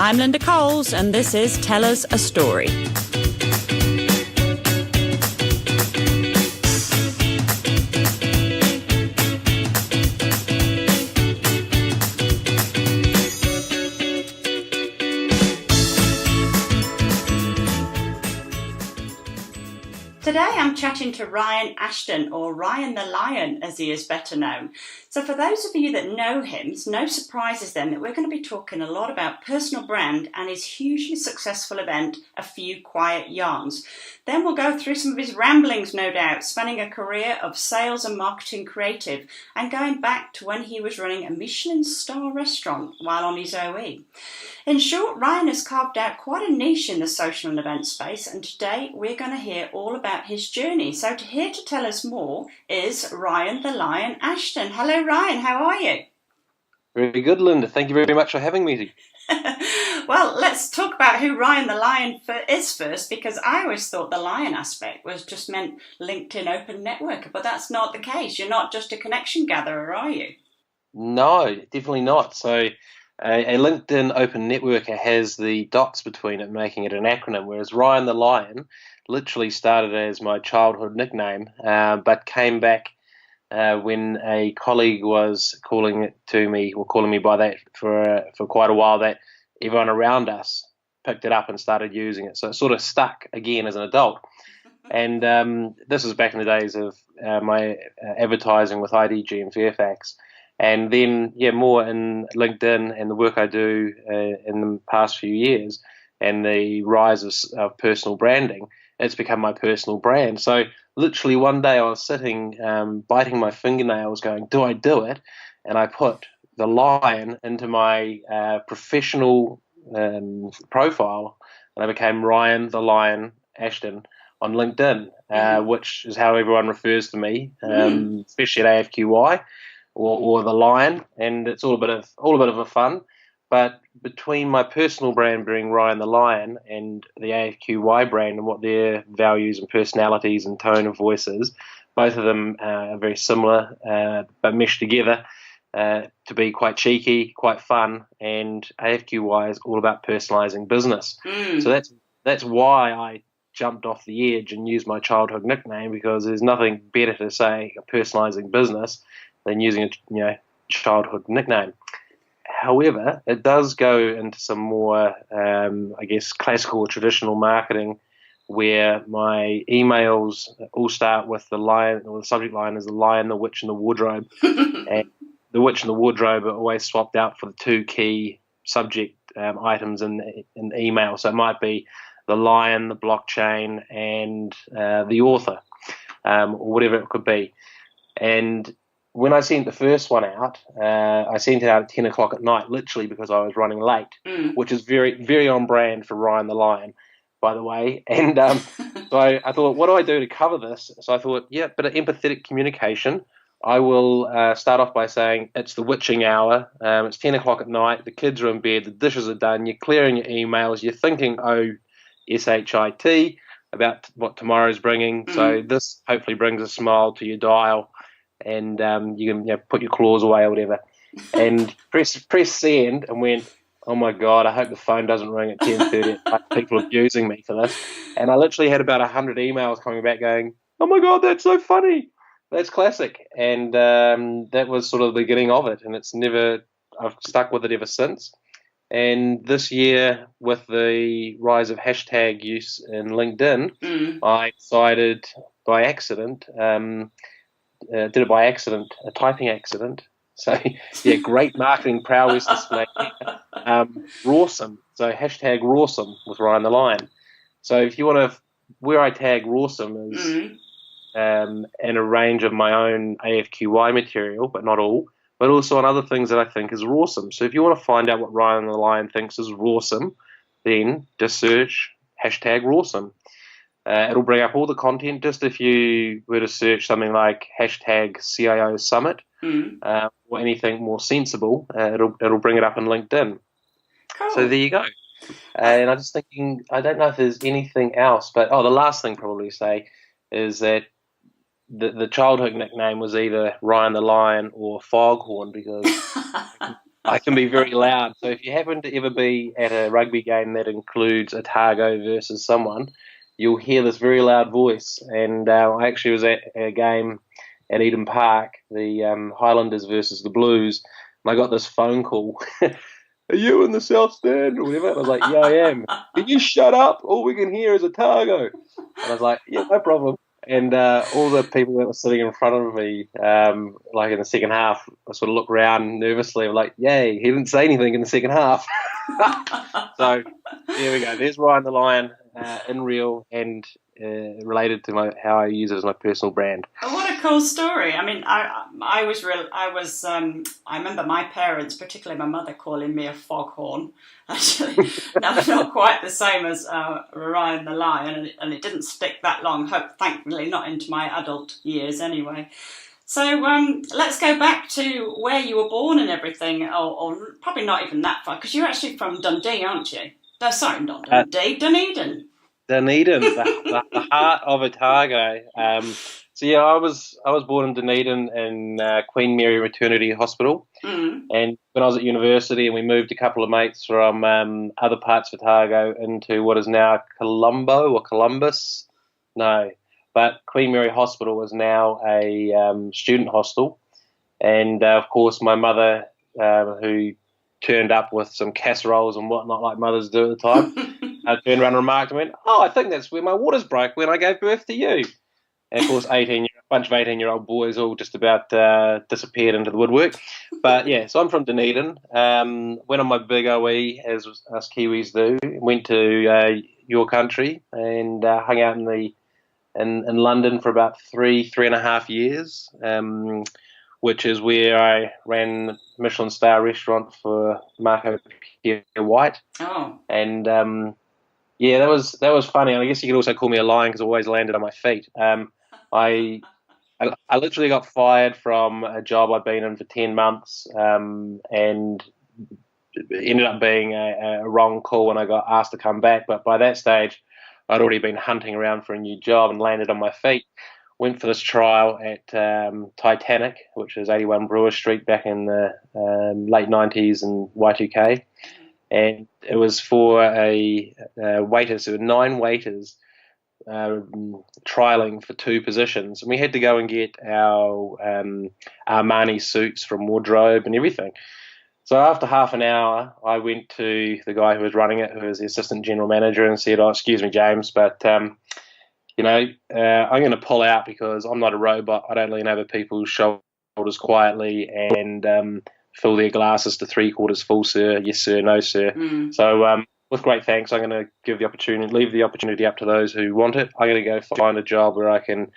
I'm Linda Coles, and this is Tell Us a Story. Today I'm chatting to Ryan Ashton, or Ryan the Lion as he is better known. So for those of you that know him, it's no surprises then that we're going to be talking a lot about personal brand and his hugely successful event, A Few Quiet Yarns. Then we'll go through some of his ramblings, no doubt, spanning a career of sales and marketing creative and going back to when he was running a Michelin Star Restaurant while on his OE. In short, Ryan has carved out quite a niche in the social and event space, and today we're going to hear all about his journey. So here to tell us more is Ryan the Lion Ashton. Hello Ryan, how are you? Very good, Linda. Thank you very much for having me. Well, let's talk about who Ryan the Lion is first, because I always thought the lion aspect was just meant LinkedIn open networker, but that's not the case. You're not just a connection gatherer, are you? No, definitely not. So a LinkedIn open networker has the dots between it, making it an acronym, whereas Ryan the Lion literally started as my childhood nickname, but came back when a colleague was calling me by that for quite a while, that everyone around us picked it up and started using it. So it sort of stuck again as an adult. And this was back in the days of my advertising with IDG and Fairfax. And then, more in LinkedIn and the work I do in the past few years and the rise of personal branding, it's become my personal brand. So literally one day I was sitting, biting my fingernails going, do I do it? And I put the lion into my professional profile, and I became Ryan the Lion Ashton on LinkedIn, which is how everyone refers to me, especially at AFQY. Or the lion, and it's all a bit of a fun. But between my personal brand being Ryan the Lion and the AFQY brand and what their values and personalities and tone of voice is, both of them are very similar, but meshed together to be quite cheeky, quite fun. And AFQY is all about personalizing business. So that's why I jumped off the edge and used my childhood nickname, because there's nothing better to say personalizing business than using a childhood nickname. However, it does go into some more, classical or traditional marketing, where my emails all start with the lion, or the subject line is the lion, the witch, and the wardrobe. And the witch and the wardrobe are always swapped out for the two key subject items in the email. So it might be the lion, the blockchain, and the author, or whatever it could be. And when I sent the first one out, I sent it out at 10 o'clock at night, literally because I was running late, which is very, very on brand for Ryan the Lion, by the way. And so I thought, what do I do to cover this? So I thought, bit of empathetic communication. I will start off by saying it's the witching hour. It's 10 o'clock at night. The kids are in bed. The dishes are done. You're clearing your emails. You're thinking, SHIT, about what tomorrow's bringing. So this hopefully brings a smile to your dial. And you can put your claws away or whatever, and press send, and went, oh my God, I hope the phone doesn't ring at 10:30. People are abusing me for this. And I literally had about 100 emails coming back going, oh my God, that's so funny, that's classic. And that was sort of the beginning of it, and I've stuck with it ever since. And this year, with the rise of hashtag use in LinkedIn, I decided by accident, did it by accident, a typing accident. So, great marketing prowess display. Rawsome. So, hashtag Rawsome with Ryan the Lion. So, if you want to, where I tag Rawsome is in a range of my own AFQY material, but not all, but also on other things that I think is Rawsome. So, if you want to find out what Ryan the Lion thinks is Rawsome, then just search hashtag Rawsome. It'll bring up all the content. Just if you were to search something like hashtag CIO Summit or anything more sensible, it'll bring it up in LinkedIn. Cool. So there you go. And I'm just thinking, I don't know if there's anything else, but the last thing probably to say is that the childhood nickname was either Ryan the Lion or Foghorn, because I can be very loud. So if you happen to ever be at a rugby game that includes Otago versus someone, you'll hear this very loud voice. And I actually was at a game at Eden Park, the Highlanders versus the Blues, and I got this phone call. Are you in the South Stand or whatever? And I was like, yeah, I am. Can you shut up? All we can hear is Otago. And I was like, yeah, no problem. And all the people that were sitting in front of me, like in the second half, I sort of looked around nervously. I'm like, yay, he didn't say anything in the second half. So there we go. There's Ryan the Lion in real and related to how I use it as my personal brand. Oh, what a cool story! I mean, I remember my parents, particularly my mother, calling me a foghorn. Actually, not quite the same as Ryan the Lion, and it didn't stick that long. Thankfully, not into my adult years anyway. So let's go back to where you were born and everything, or probably not even that far, because you're actually from Dundee, aren't you? No, sorry, not Dundee, Dunedin. Dunedin, the heart of Otago. So yeah, I was born in Dunedin in Queen Mary Maternity Hospital, and when I was at university, and we moved a couple of mates from other parts of Otago into what is now Colombo or Columbus. No, but Queen Mary Hospital is now a student hostel, and of course my mother, who turned up with some casseroles and whatnot like mothers do at the time, turned around and remarked and went, "Oh, I think that's where my waters broke when I gave birth to you." And of course, a bunch of 18-year-old boys all just about disappeared into the woodwork. But yeah, so I'm from Dunedin. Went on my big OE, as us Kiwis do. Went to your country and hung out in London for about three and a half years, which is where I ran Michelin Star Restaurant for Marco Pierre White. Oh. And yeah, that was funny. And I guess you could also call me a lion because I always landed on my feet. I literally got fired from a job I'd been in for 10 months, and it ended up being a wrong call when I got asked to come back. But by that stage, I'd already been hunting around for a new job and landed on my feet. Went for this trial at Titanic, which is 81 Brewer Street back in the late 90s and Y2K. And it was for a waiter. So 9 waiters trialing for 2 positions. And we had to go and get our Armani suits from wardrobe and everything. So after half an hour, I went to the guy who was running it, who was the assistant general manager, and said, "Oh, excuse me, James, but I'm going to pull out because I'm not a robot. I don't lean over people's shoulders quietly and fill their glasses to 3/4 full, sir. Yes, sir. No, sir." So with great thanks, I'm going to leave the opportunity up to those who want it. I'm going to go find a job where I can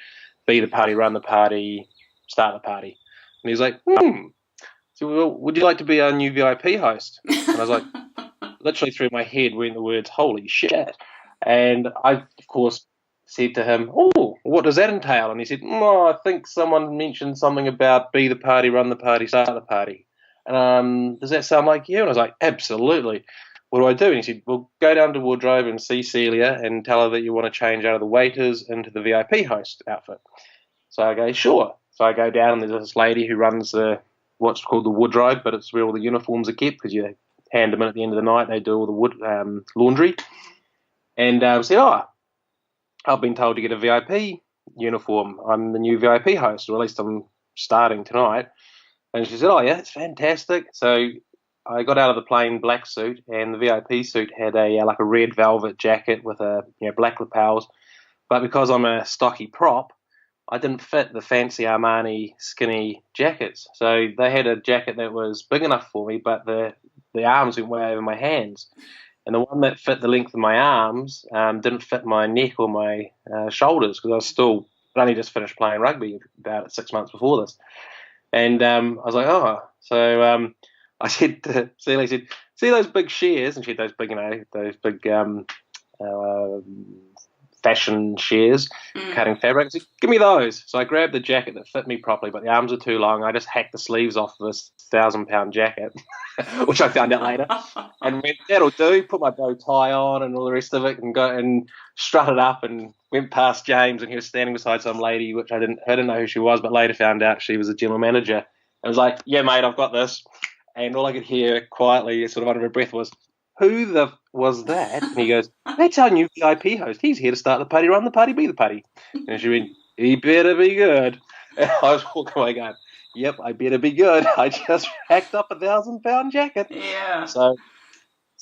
be the party, run the party, start the party. And he's like, So, well, would you like to be our new VIP host? And I was like, literally through my head went the words, holy shit. And I, of course, said to him, "Oh, what does that entail?" And he said, "I think someone mentioned something about be the party, run the party, start the party. And does that sound like you?" And I was like, "Absolutely. What do I do?" And he said, "Well, go down to wardrobe and see Celia and tell her that you want to change out of the waiters into the VIP host outfit." So I go, "Sure." So I go down and there's this lady who runs what's called the wardrobe, but it's where all the uniforms are kept because you hand them in at the end of the night. They do all the laundry. And I said, "Oh, I've been told to get a VIP uniform. I'm the new VIP host, or at least I'm starting tonight." And she said, "Oh, yeah, it's fantastic." So I got out of the plain black suit, and the VIP suit had a red velvet jacket with black lapels. But because I'm a stocky prop, I didn't fit the fancy Armani skinny jackets. So they had a jacket that was big enough for me, but the arms went way over my hands. And the one that fit the length of my arms didn't fit my neck or my shoulders because I'd only just finished playing rugby about 6 months before this. And I was like, "Oh." So I said to Celia, I said, "See those big shears?" And she had those big, those big fashion shears, cutting fabric. I said, "Give me those." So I grabbed the jacket that fit me properly, but the arms were too long. I just hacked the sleeves off this 1,000-pound jacket, which I found out later, and went, "That'll do." Put my bow tie on and all the rest of it, and go and strutted up and went past James, and he was standing beside some lady, which I didn't know who she was, but later found out she was a general manager. I was like, "Yeah, mate, I've got this." And all I could hear quietly, sort of under my breath, was, "Who the was that?" And he goes, "That's our new VIP host. He's here to start the party, run the party, be the party." And she went, "He better be good." And I was walking away going, "Yep, I better be good. I just packed up a 1,000-pound jacket." Yeah. So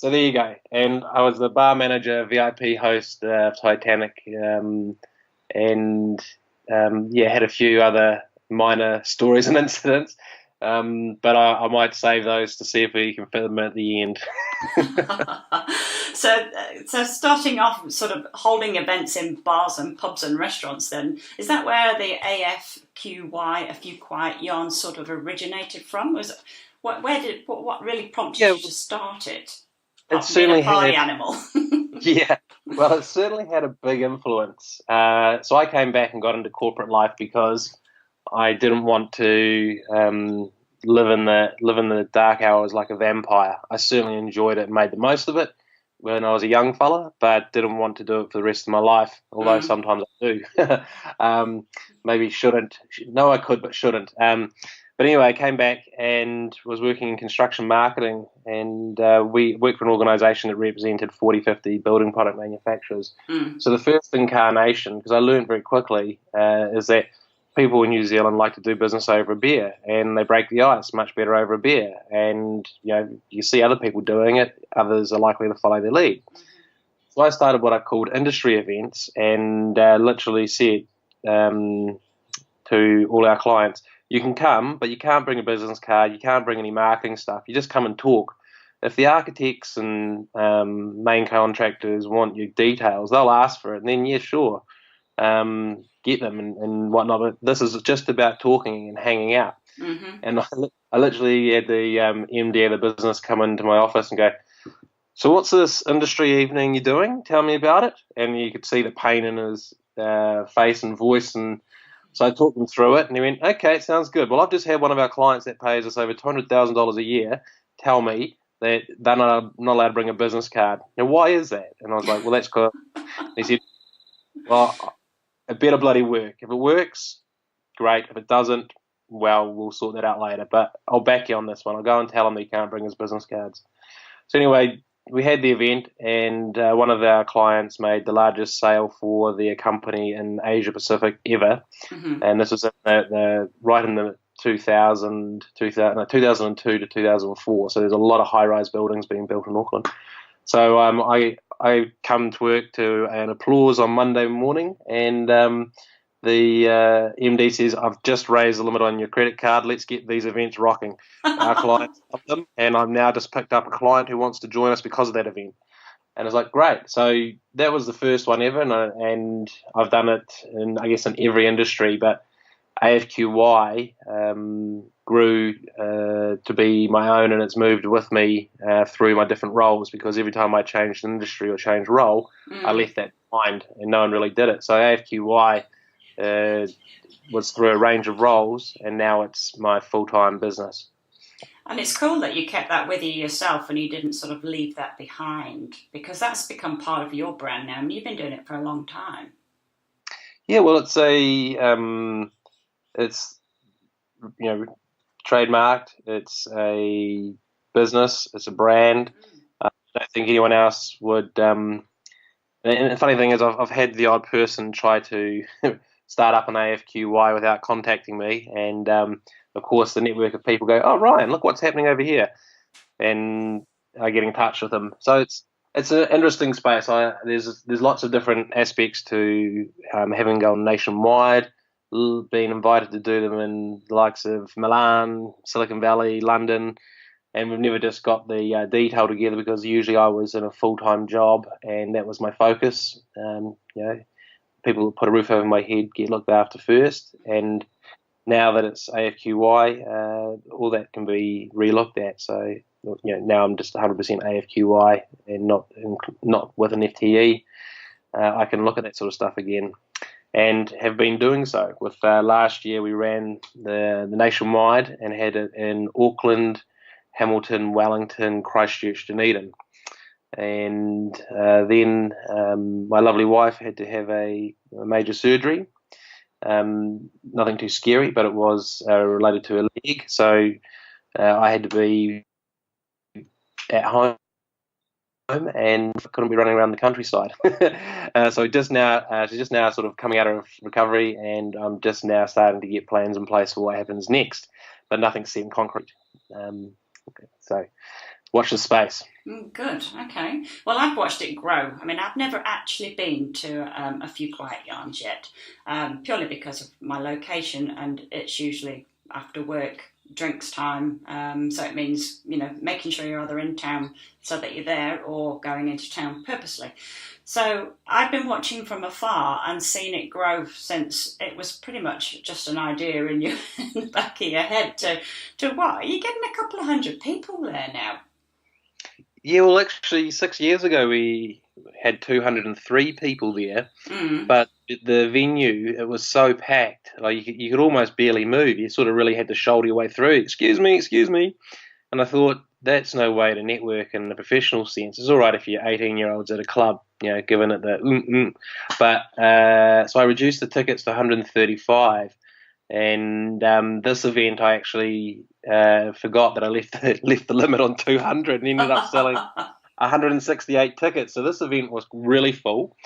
there you go. And I was the bar manager, VIP host of Titanic, and yeah, had a few other minor stories and incidents. But I might save those to see if we can fit them at the end. So starting off sort of holding events in bars and pubs and restaurants, then, is that where the AFQY, A Few Quiet Yarns, sort of originated from? What really prompted you to start it? It certainly being a party had, animal. yeah, well, it certainly had a big influence. So I came back and got into corporate life because I didn't want to live in the dark hours like a vampire. I certainly enjoyed it and made the most of it when I was a young fella, but didn't want to do it for the rest of my life, although sometimes I do. Maybe shouldn't. No, I could, but shouldn't. But anyway, I came back and was working in construction marketing, and we worked for an organisation that represented 40, 50 building product manufacturers. So the first incarnation, because I learned very quickly, is that people in New Zealand like to do business over a beer, and they break the ice much better over a beer. And you see other people doing it, others are likely to follow their lead. So I started what I called industry events, and literally said to all our clients, "You can come, but you can't bring a business card, you can't bring any marketing stuff, you just come and talk. If the architects and main contractors want your details, they'll ask for it, and then, yeah, sure, get them and whatnot. But this is just about talking and hanging out." And I literally had the MD of the business come into my office and go, "So what's this industry evening you're doing? Tell me about it." And you could see the pain in his face and voice. And so I talked him through it, and he went, "Okay, it sounds good. Well, I've just had one of our clients that pays us over $200,000 a year tell me that they're not allowed to bring a business card. Now, why is that?" And I was like, "Well, that's good." He said, "Well, it better bloody work. If it works, great. If it doesn't, well, we'll sort that out later. But I'll back you on this one. I'll go and tell him he can't bring his business cards." So anyway, we had the event, and one of our clients made the largest sale for their company in Asia Pacific ever. And this was right in the 2002 to 2004. So there's a lot of high-rise buildings being built in Auckland. So I come to work to an applause on Monday morning, and the MD says, "I've just raised the limit on your credit card. Let's get these events rocking. Our clients love them, and I've now just picked up a client who wants to join us because of that event." And I was like, "Great!" So that was the first one ever, and I've done it in, I guess, in every industry. But AFQY grew to be my own, and it's moved with me through my different roles, because every time I changed industry or changed role, I left that behind, and no one really did it. So AFQY was through a range of roles, and now it's my full-time business. And it's cool that you kept that with you yourself and you didn't sort of leave that behind, because that's become part of your brand now, and you've been doing it for a long time. Yeah, well, it's trademarked. It's a business. It's a brand. I don't think anyone else would. And the funny thing is, I've had the odd person try to start up an AFQY without contacting me, and of course the network of people go, "Oh, Ryan, look what's happening over here," and I get in touch with them. So it's an interesting space. There's lots of different aspects to having gone nationwide, being invited to do them in the likes of Milan, Silicon Valley, London. And we've never just got the detail together, because usually I was in a full-time job and that was my focus. People that put a roof over my head get looked after first. And now that it's AFQY, all that can be re-looked at. So now I'm just 100% AFQY and not with an FTE. I can look at that sort of stuff again, and have been doing so. With last year, we ran the nationwide and had it in Auckland, Hamilton, Wellington, Christchurch, Dunedin. And then my lovely wife had to have a major surgery. Nothing too scary, but it was related to a leg. So I had to be at home and couldn't be running around the countryside. So she's just now sort of coming out of recovery, and I'm just now starting to get plans in place for what happens next, but nothing's set in concrete. So watch the space. Good. Okay. Well, I've watched it grow. I mean, I've never actually been to a few quiet yarns yet, purely because of my location, and it's usually after work, drinks time. So it means making sure you're either in town so that you're there, or going into town purposely. So I've been watching from afar and seen it grow since it was pretty much just an idea in your in the back of your head to what? Are you getting a couple of hundred people there now? Yeah, well, actually, 6 years ago we had 203 people there, but the venue, it was so packed, like you could almost barely move. You sort of really had to shoulder your way through. Excuse me. And I thought, that's no way to network in a professional sense. It's all right if you're 18-year-olds at a club, giving it the But so I reduced the tickets to 135. And this event, I actually forgot that I left the limit on 200 and ended up selling 168 tickets. So this event was really full.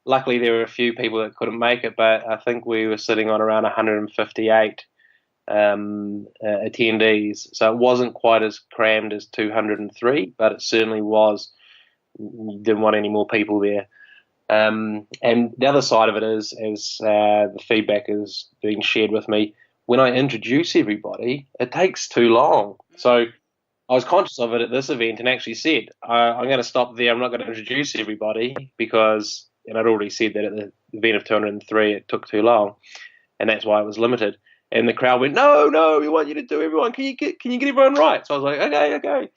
Luckily, there were a few people that couldn't make it, but I think we were sitting on around 158 attendees. So it wasn't quite as crammed as 203, but it certainly was. Didn't want any more people there. And the other side of it is, as the feedback is being shared with me, when I introduce everybody, it takes too long. So I was conscious of it at this event and actually said, I'm going to stop there. I'm not going to introduce everybody because, and I'd already said that at the event of 203, it took too long, and that's why it was limited. And the crowd went, no, we want you to do everyone. Can you get everyone right? So I was like, okay.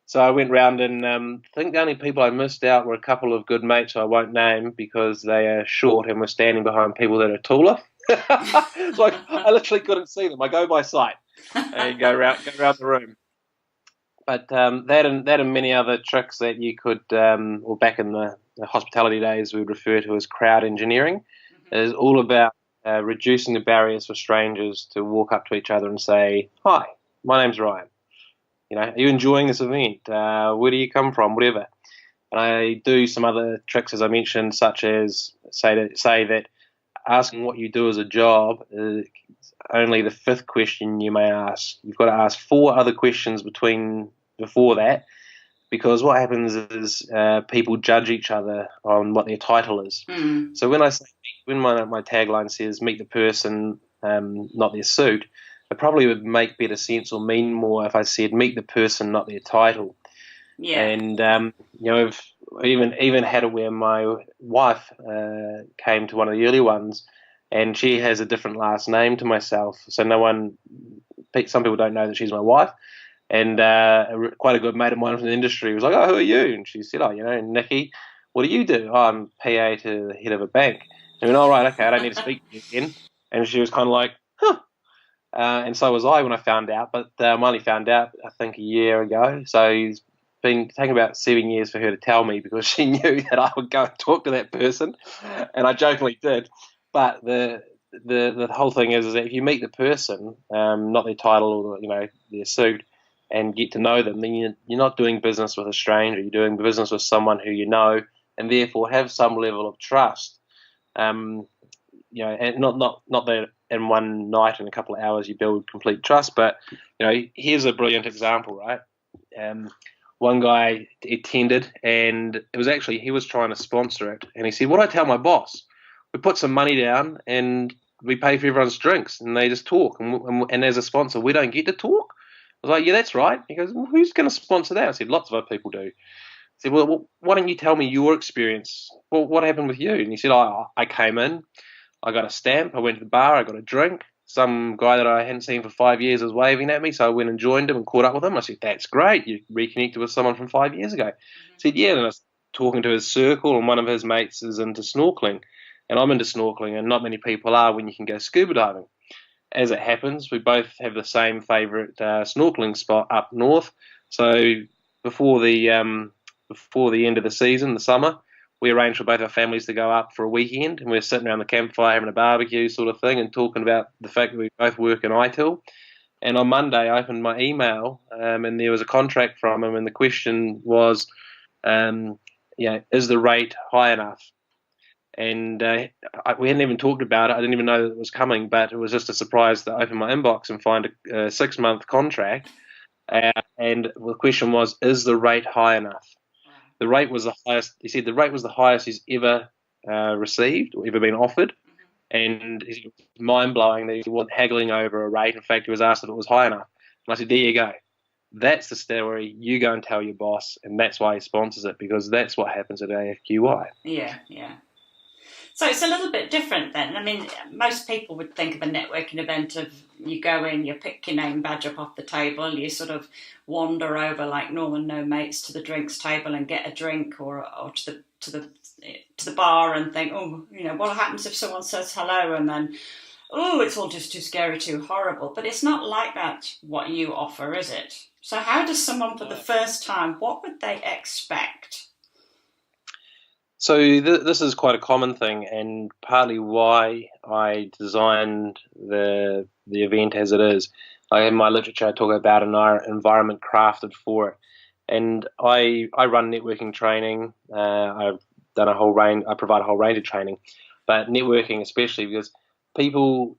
So I went round, and I think the only people I missed out were a couple of good mates I won't name because they are short and were standing behind people that are taller. So I literally couldn't see them. I go by sight and go around the room. But that and many other tricks that you could, or back in the hospitality days, we would refer to as crowd engineering, is all about reducing the barriers for strangers to walk up to each other and say, "Hi, my name's Ryan. Are you enjoying this event? Where do you come from? Whatever." And I do some other tricks, as I mentioned, such as say that asking what you do as a job is only the fifth question you may ask. You've got to ask 4 other questions before that, because what happens is people judge each other on what their title is. So when my tagline says "meet the person, not their suit," it probably would make better sense or mean more if I said "meet the person, not their title." Yeah. And I've even had it where my wife came to one of the early ones, and she has a different last name to myself, so some people don't know that she's my wife. And quite a good mate of mine from the industry was like, "Oh, who are you?" And she said, "Oh, Nikki, what do you do?" "Oh, I'm PA to the head of a bank." And I went, "Oh, right, okay, I don't need to speak to you again." And she was kind of like, "Huh." And so was I when I found out, but I only found out, I think, a year ago. So it's been taking about 7 years for her to tell me, because she knew that I would go and talk to that person, and I jokingly did. But the whole thing is that if you meet the person, not their title or their suit, and get to know them, then you're not doing business with a stranger. You're doing business with someone who you know, and therefore have some level of trust. And not that in one night, in a couple of hours, you build complete trust. But here's a brilliant example, right? One guy attended, and it was actually, he was trying to sponsor it, and he said, "What do I tell my boss? We put some money down and we pay for everyone's drinks, and they just talk. And as a sponsor, we don't get to talk." I was like, "Yeah, that's right." He goes, "Well, who's going to sponsor that?" I said, "Lots of other people do." I said, well, why don't you tell me your experience? Well, what happened with you? And he said, I came in, I got a stamp, I went to the bar, I got a drink. Some guy that I hadn't seen for 5 years was waving at me, so I went and joined him and caught up with him. I said, "That's great, you reconnected with someone from 5 years ago." He said, "Yeah." And I was talking to his circle, and one of his mates is into snorkeling. And I'm into snorkeling, and not many people are when you can go scuba diving. As it happens, we both have the same favourite snorkeling spot up north. So before the end of the season, the summer, we arranged for both our families to go up for a weekend, and we're sitting around the campfire having a barbecue sort of thing and talking about the fact that we both work in ITIL. And on Monday, I opened my email, and there was a contract from him, and the question was, is the rate high enough? And we hadn't even talked about it. I didn't even know that it was coming, but it was just a surprise to open my inbox and find a 6-month contract. And the question was, is the rate high enough? The rate was the highest. He said the rate was the highest he's ever received or ever been offered. And it was mind-blowing that he wasn't haggling over a rate. In fact, he was asked if it was high enough. And I said, there you go. That's the story. You go and tell your boss, and that's why he sponsors it, because that's what happens at AFQY. Yeah. So it's a little bit different then. I mean, most people would think of a networking event of you go in, you pick your name badge up off the table, you sort of wander over like Norman No Mates to the drinks table and get a drink, or to the bar and think, oh, what happens if someone says hello, and then, oh, it's all just too scary, too horrible. But it's not like that what you offer, is it? So how does someone for the first time, what would they expect? So this is quite a common thing, and partly why I designed the event as it is. I have my literature, I talk about an environment crafted for it. And I run networking training. I've done a whole range. I provide a whole range of training, but networking especially, because people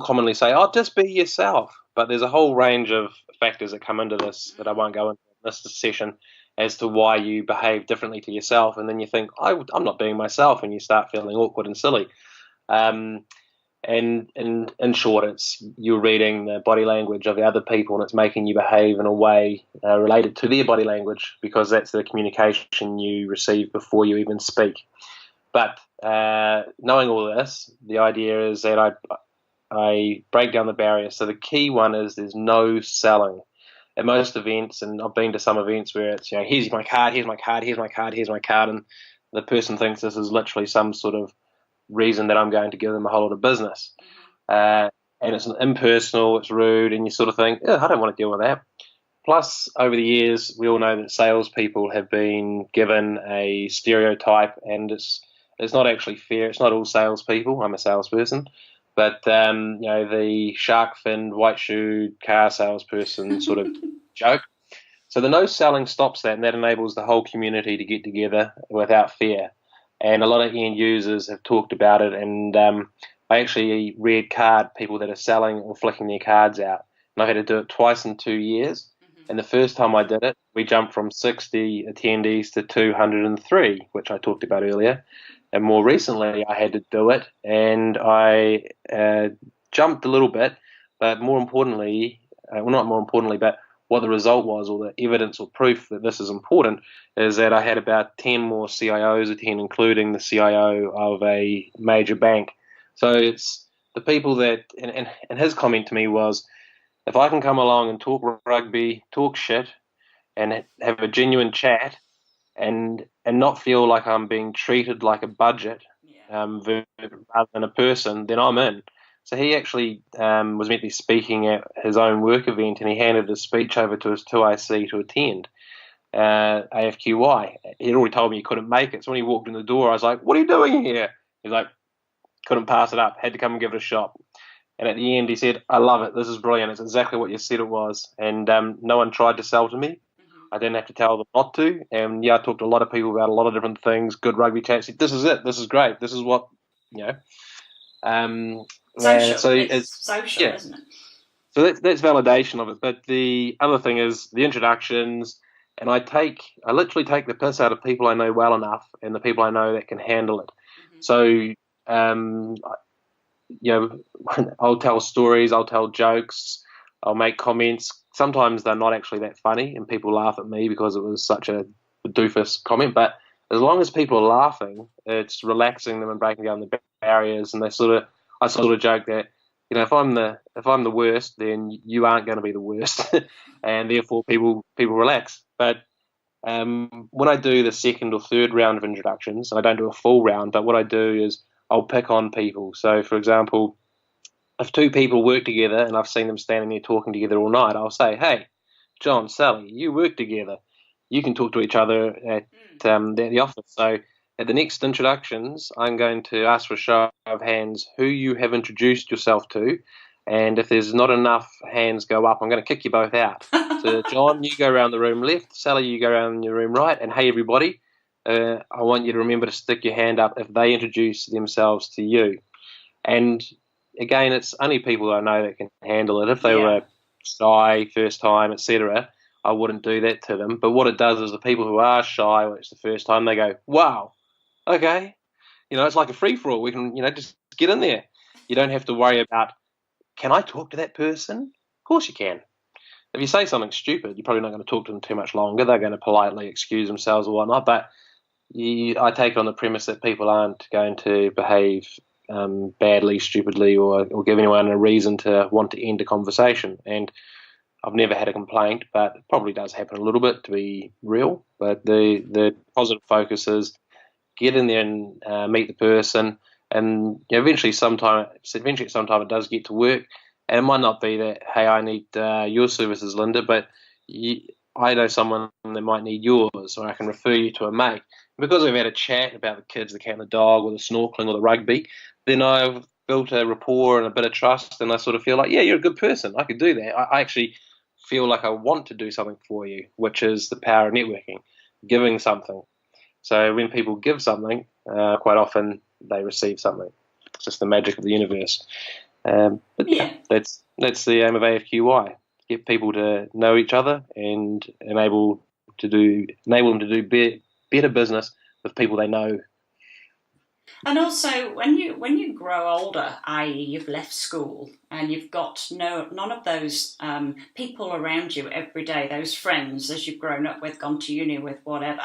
commonly say, "Oh, just be yourself." But there's a whole range of factors that come into this that I won't go into in this session as to why you behave differently to yourself, and then you think, "I'm not being myself," and you start feeling awkward and silly. And in short, it's you're reading the body language of the other people, and it's making you behave in a way related to their body language, because that's the communication you receive before you even speak. But knowing all this, the idea is that I break down the barriers. So the key one is there's no selling. At most events, and I've been to some events where it's, here's my card, here's my card, here's my card, here's my card, and the person thinks this is literally some sort of reason that I'm going to give them a whole lot of business. And it's impersonal, it's rude, and you sort of think, I don't want to deal with that. Plus, over the years, we all know that salespeople have been given a stereotype, and it's not actually fair. It's not all salespeople. I'm a salesperson. But, the shark-finned, white-shoed car salesperson sort of joke. So the no selling stops that, and that enables the whole community to get together without fear. And a lot of end users have talked about it, and I actually red card people that are selling or flicking their cards out. And I've had to do it twice in 2 years. And the first time I did it, we jumped from 60 attendees to 203, which I talked about earlier. And more recently, I had to do it, and I jumped a little bit, but more importantly, not more importantly, but what the result was, or the evidence or proof that this is important, is that I had about 10 more CIOs attend, including the CIO of a major bank. So it's the people that, and his comment to me was, if I can come along and talk rugby, talk shit, and have a genuine chat, and not feel like I'm being treated like a budget rather than a person, then I'm in. So he actually was meant to be speaking at his own work event, and he handed his speech over to his 2IC to attend AFQY. He'd already told me he couldn't make it, so when he walked in the door, I was like, "What are you doing here?" He's like, couldn't pass it up, had to come and give it a shot. And at the end, he said, "I love it. This is brilliant. It's exactly what you said it was." And no one tried to sell to me. I didn't have to tell them not to. And I talked to a lot of people about a lot of different things, good rugby chats. This is it. This is great. This is what, Social. So it's social, isn't it? So that's validation of it. But the other thing is the introductions, and I literally take the piss out of people I know well enough and the people I know that can handle it. So, I'll tell stories, I'll tell jokes, I'll make comments. Sometimes they're not actually that funny, and people laugh at me because it was such a doofus comment. But as long as people are laughing, it's relaxing them and breaking down the barriers. And I sort of joke that, if I'm the worst, then you aren't going to be the worst, and therefore people relax. But when I do the second or third round of introductions, I don't do a full round, but what I do is I'll pick on people. So, for example, if two people work together and I've seen them standing there talking together all night, I'll say, "Hey, John, Sally, you work together. You can talk to each other at the office." So at the next introductions, I'm going to ask for a show of hands who you have introduced yourself to and if there's not enough hands go up, I'm going to kick you both out. So, John, you go around the room left. Sally, you go around your room right. And hey, everybody, I want you to remember to stick your hand up if they introduce themselves to you. And again, it's only people I know that can handle it. If they were shy, first time, etc., I wouldn't do that to them. But what it does is the people who are shy, when it's the first time, they go, wow, okay. It's like a free-for-all. We can, just get in there. You don't have to worry about, can I talk to that person? Of course you can. If you say something stupid, you're probably not going to talk to them too much longer. They're going to politely excuse themselves or whatnot. But I take it on the premise that people aren't going to behave badly, stupidly, or give anyone a reason to want to end a conversation. And I've never had a complaint, but it probably does happen a little bit, to be real. But the positive focus is get in there and meet the person, and eventually sometime it does get to work. And it might not be that, hey, I need your services, Linda, but I know someone that might need yours, or I can refer you to a mate. Because we've had a chat about the kids, the cat and the dog, or the snorkeling or the rugby, then I've built a rapport and a bit of trust, and I sort of feel like, yeah, you're a good person. I could do that. I actually feel like I want to do something for you, which is the power of networking, giving something. So when people give something, quite often they receive something. It's just the magic of the universe. But yeah, that's the aim of AFQY. Get people to know each other and enable them to do better business with people they know. And also, when you grow older, i.e., you've left school and you've got none of those people around you every day, those friends as you've grown up with, gone to uni with, whatever.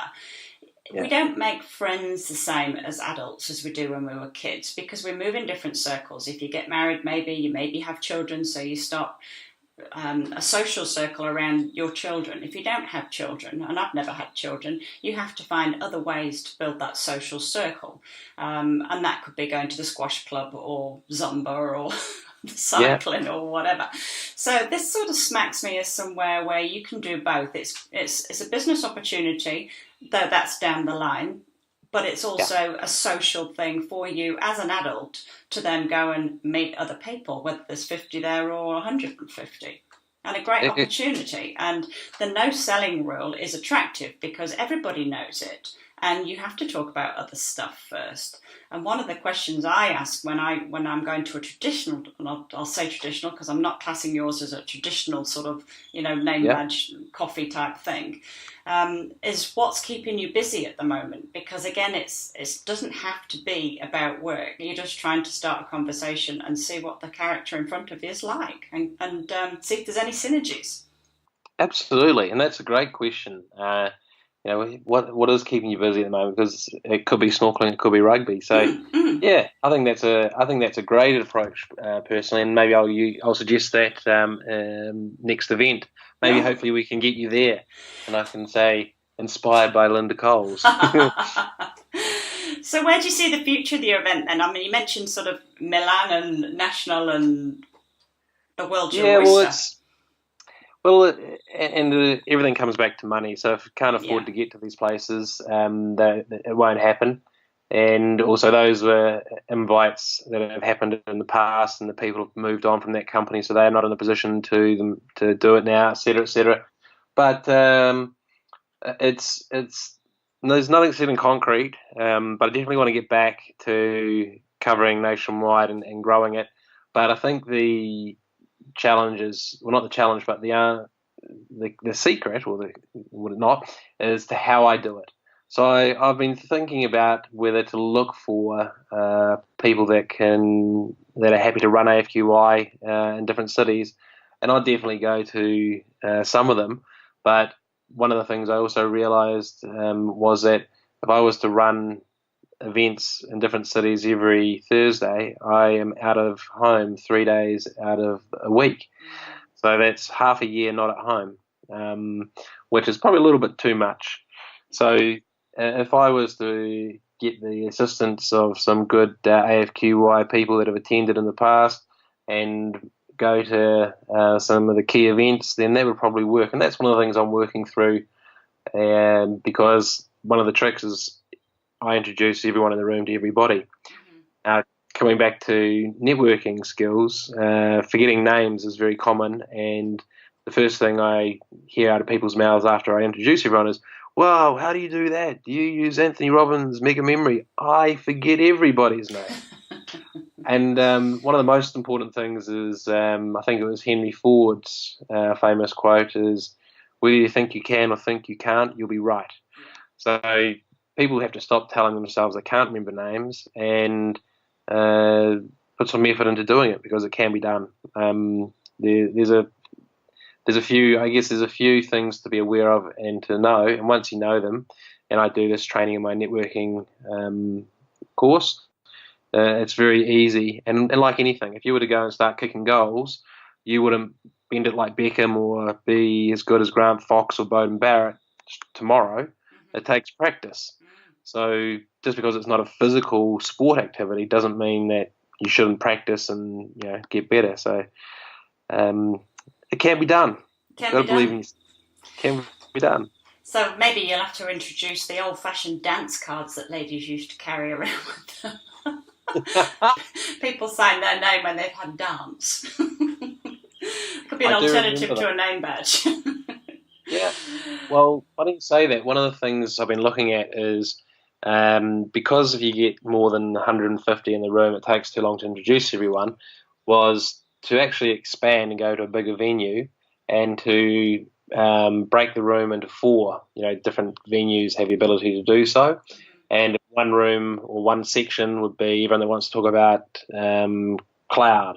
Yeah. We don't make friends the same as adults as we do when we were kids, because we move in different circles. If you get married, you maybe have children, so you start a social circle around your children. If you don't have children, and I've never had children, you have to find other ways to build that social circle. And that could be going to the squash club or Zumba or cycling or whatever. So this sort of smacks me as somewhere where you can do both. It's a business opportunity, though that's down the line, but it's also a social thing for you as an adult to then go and meet other people, whether there's 50 there or 150. And a great opportunity. And the no selling rule is attractive because everybody knows it, and you have to talk about other stuff first. And one of the questions I ask when I'm going to a traditional, and I'll say traditional because I'm not classing yours as a traditional sort of, name badge coffee type thing, is what's keeping you busy at the moment? Because again, it doesn't have to be about work. You're just trying to start a conversation and see what the character in front of you is like, and see if there's any synergies. Absolutely, and that's a great question. What is keeping you busy at the moment? Because it could be snorkeling, it could be rugby. So, yeah, I think that's a great approach personally, and maybe I'll suggest that next event. Maybe hopefully we can get you there, and I can say inspired by Linda Coles. So, where do you see the future of the event then? I mean, you mentioned sort of Milan and National and the World Oyster. Everything comes back to money. So if you can't afford to get to these places, it won't happen. And also those were invites that have happened in the past, and the people have moved on from that company, so they're not in a position to do it now, et cetera, et cetera. But there's nothing set in concrete. But I definitely want to get back to covering nationwide and growing it. But I think the challenge is, well, not the challenge, but the secret, or would it not, is to how I do it. So I've been thinking about whether to look for people that are happy to run AFQY in different cities, and I'd definitely go to some of them. But one of the things I also realised was that if I was to run events in different cities every Thursday, I am out of home 3 days out of a week. So that's half a year not at home, which is probably a little bit too much. So if I was to get the assistance of some good AFQY people that have attended in the past and go to some of the key events, then that would probably work. And that's one of the things I'm working through, because one of the tricks is I introduce everyone in the room to everybody. coming back to networking skills, forgetting names is very common, and the first thing I hear out of people's mouths after I introduce everyone is, "Wow, how do you do that? Do you use Anthony Robbins' Mega Memory? I forget everybody's name." And one of the most important things is, I think it was Henry Ford's famous quote is, "Whether you think you can or think you can't, you'll be right." So people have to stop telling themselves they can't remember names and put some effort into doing it, because it can be done. There's a few things to be aware of and to know, and once you know them, and I do this training in my networking course, it's very easy. And like anything, if you were to go and start kicking goals, you wouldn't bend it like Beckham or be as good as Grant Fox or Bowden Barrett tomorrow. It takes practice. So just because it's not a physical sport activity doesn't mean that you shouldn't practice and get better. So it can be done. Got to believe in yourself. It can be done. So maybe you'll have to introduce the old-fashioned dance cards that ladies used to carry around with them. People sign their name when they've had dance. Could be an alternative to a name badge. Yeah. Well, why don't you say that? One of the things I've been looking at is because if you get more than 150 in the room, it takes too long to introduce everyone, was to actually expand and go to a bigger venue and to break the room into 4. Different venues have the ability to do so. And one room or one section would be everyone that wants to talk about cloud,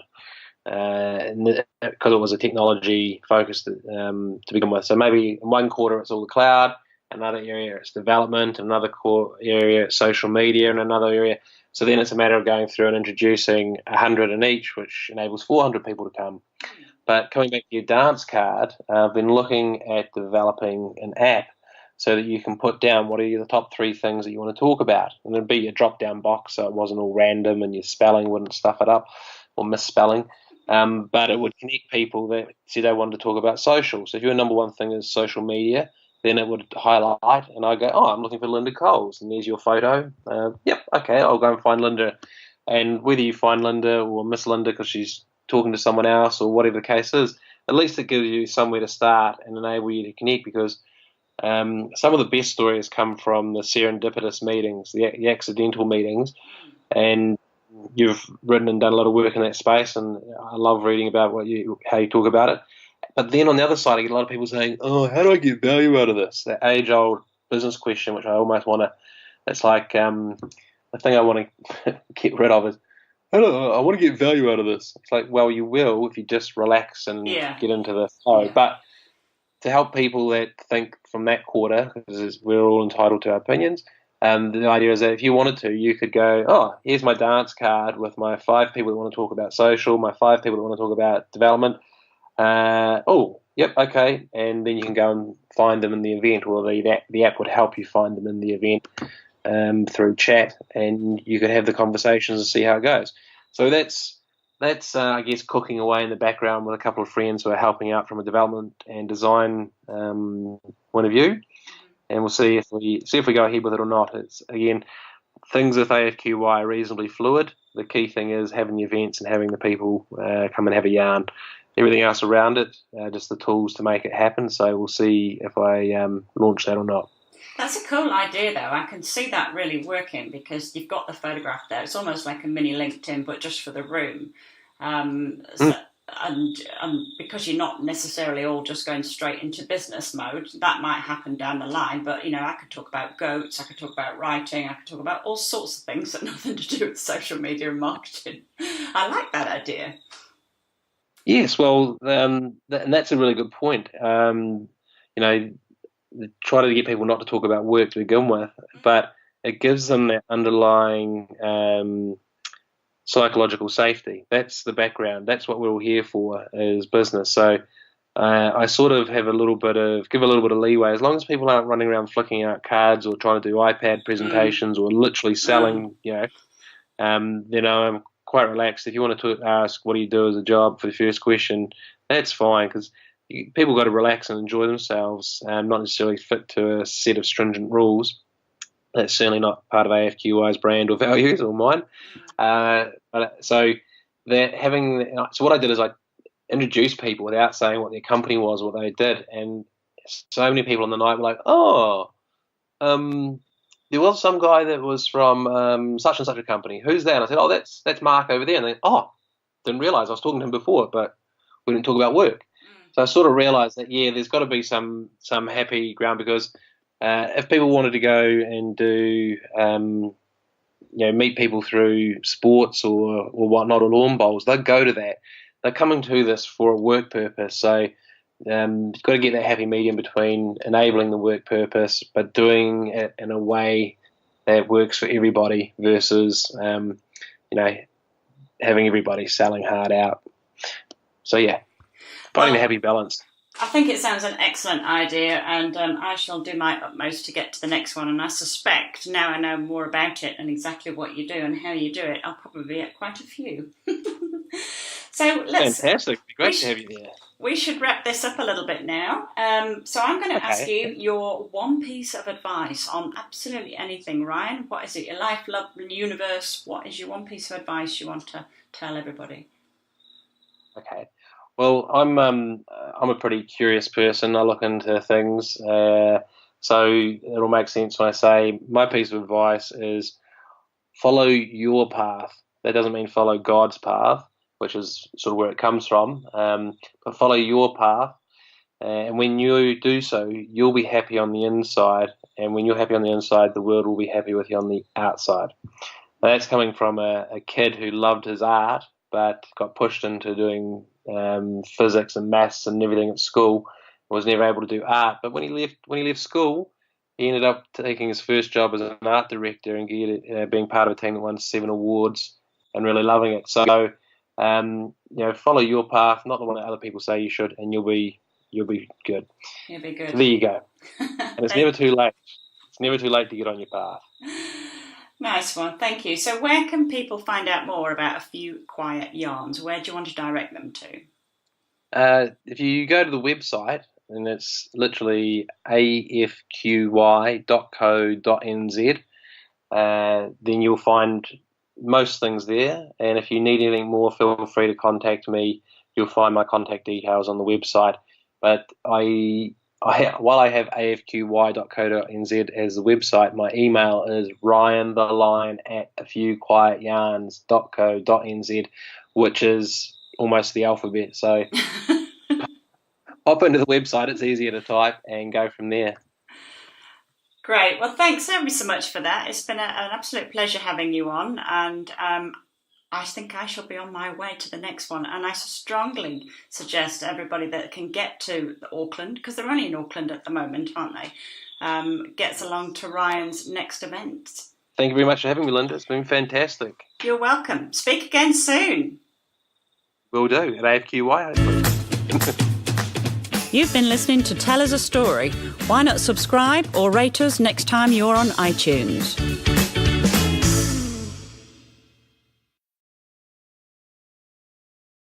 because it was a technology focused to begin with. So maybe in one quarter it's all the cloud, another area it's development, another area it's social media, and another area. So then it's a matter of going through and introducing 100 in each, which enables 400 people to come. But coming back to your dance card, I've been looking at developing an app so that you can put down what are the top 3 things that you want to talk about. And there'd be a drop-down box so it wasn't all random and your spelling wouldn't stuff it up or misspelling. But it would connect people that said they wanted to talk about social. So if your number one thing is social media, then it would highlight, and I go, "Oh, I'm looking for Linda Coles," and there's your photo. Yep, okay, I'll go and find Linda. And whether you find Linda or miss Linda because she's talking to someone else or whatever the case is, at least it gives you somewhere to start and enable you to connect, because some of the best stories come from the serendipitous meetings, the accidental meetings, and you've written and done a lot of work in that space, and I love reading about how you talk about it. But then on the other side, I get a lot of people saying, "Oh, how do I get value out of this?" That age-old business question, which I almost want to. It's like the thing I want to get rid of is, "I want to get value out of this." It's like, well, you will if you just relax and get into the flow. Yeah. But to help people that think from that quarter, because we're all entitled to our opinions, the idea is that if you wanted to, you could go, "Oh, here's my dance card with my 5 people that want to talk about social, my 5 people that want to talk about development. Oh, yep, okay." And then you can go and find them in the event, or the app would help you find them in the event through chat, and you could have the conversations and see how it goes. So that's I guess cooking away in the background with a couple of friends who are helping out from a development and design point of view, and we'll see if we go ahead with it or not. It's again, things with AFQY are reasonably fluid. The key thing is having the events and having the people come and have a yarn. Everything else around it, just the tools to make it happen. So we'll see if I launch that or not. That's a cool idea, though. I can see that really working, because you've got the photograph there. It's almost like a mini LinkedIn, but just for the room. And because you're not necessarily all just going straight into business mode, that might happen down the line. But, I could talk about goats, I could talk about writing, I could talk about all sorts of things that have nothing to do with social media and marketing. I like that idea. Yes, well, and that's a really good point. Try to get people not to talk about work to begin with, but it gives them that underlying psychological safety. That's the background. That's what we're all here for, is business. So I sort of give a little bit of leeway, as long as people aren't running around flicking out cards or trying to do iPad presentations or literally selling. I'm quite relaxed. If you want to ask what do you do as a job for the first question, that's fine, because people got to relax and enjoy themselves, not necessarily fit to a set of stringent rules. That's certainly not part of AFQY's brand or values or mine. So what I did is I introduced people without saying what their company was, what they did, and so many people on the night were like, "Oh, there was some guy that was from such and such a company. Who's that?" And I said, "Oh, that's Mark over there." And they, "Oh, didn't realise I was talking to him before, but we didn't talk about work." So I sort of realised that there's got to be some happy ground, because if people wanted to go and do meet people through sports or whatnot, or lawn bowls, they'd go to that. They're coming to this for a work purpose, so you've got to get that happy medium between enabling the work purpose but doing it in a way that works for everybody versus having everybody selling hard out. So finding the happy balance. I think it sounds an excellent idea, and I shall do my utmost to get to the next one. And I suspect, now I know more about it and exactly what you do and how you do it, I'll probably be at quite a few. So fantastic. It'd be great to have you there. We should wrap this up a little bit now. So I'm going to ask you your one piece of advice on absolutely anything, Ryan. What is it? Your life, love, and universe. What is your one piece of advice you want to tell everybody? Okay. Well, I'm a pretty curious person. I look into things, so it'll make sense when I say my piece of advice is follow your path. That doesn't mean follow God's path, which is sort of where it comes from, but follow your path. And when you do so, you'll be happy on the inside. And when you're happy on the inside, the world will be happy with you on the outside. Now, that's coming from a kid who loved his art, but got pushed into doing physics and maths and everything at school, was never able to do art. But when he left school, he ended up taking his first job as an art director and being part of a team that won 7 awards and really loving it. So follow your path, not the one that other people say you should, and you'll be good. You'll be good. So there you go. And it's never too late. It's never too late to get on your path. Nice one, thank you. So where can people find out more about A Few Quiet Yarns? Where do you want to direct them to? If you go to the website, and it's literally afqy.co.nz, then you'll find most things there. And if you need anything more, feel free to contact me. You'll find my contact details on the website. But while I have afqy.co.nz as the website, my email is ryanthelion@afewquietyarns.co.nz, which is almost the alphabet. So hop into the website, it's easier to type, and go from there. Great. Well, thanks ever so much for that. It's been an absolute pleasure having you on, and I think I shall be on my way to the next one. And I strongly suggest everybody that can get to Auckland, because they're only in Auckland at the moment, aren't they, gets along to Ryan's next event. Thank you very much for having me, Linda. It's been fantastic. You're welcome. Speak again soon. Will do, at AFQY, hopefully. You've been listening to Tell Us a Story. Why not subscribe or rate us next time you're on iTunes?